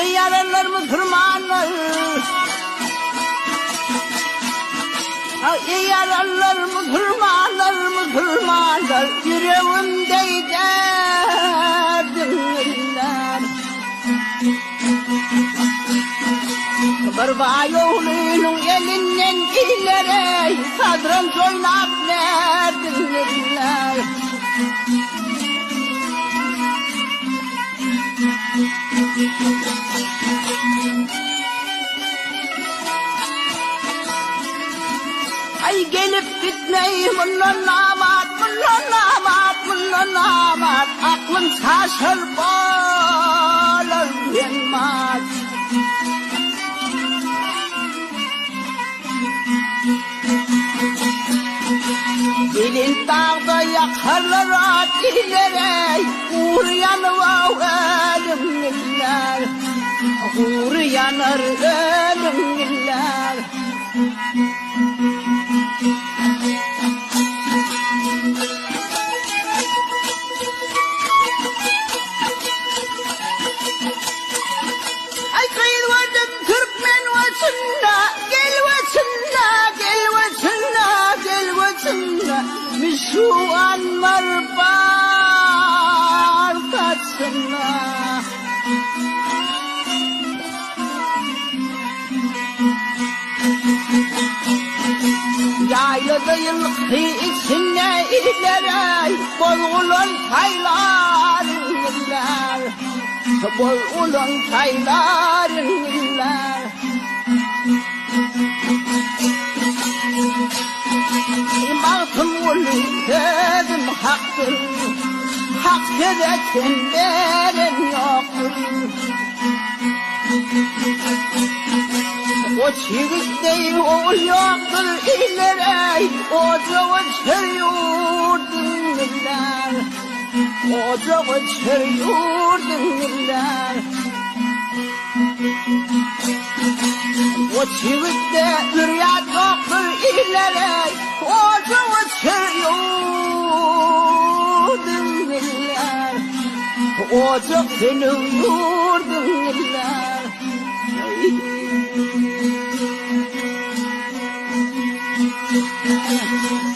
yaralar Müslümanlar, yaralar Müslümanlar, Müslümanlar, yüreğimde derdinler. Bir bayolunun elinden ileri, sadrım soynap derdinler. Ay gelip gitmeyi bundan namat, bundan namat, bundan namat, aklım şaşır bağlar yenmez. Dilin dağda yakarlar adilere, uğrayan ölümler, uğrayanır ölümler. Ay kıyılmadım Türkmen vaçında, gel vaçında, gel vaçında, gel vaçında. Mişuan marbar kaçında. Yaylada yıllık içinde ileri, bol ulan tayların yıllar, bol ulan tayların yıllar. İmantım ulu dedim haktır, hak derken veren yoktur. O çivitde o yoktur ileri, ocağı çürüyordun iller, ocağı çürüyordun iller. O çivitde üryat yoktur ileri, ocağı çürüyordun iller, ocağı çürüyordun iller. Thank you.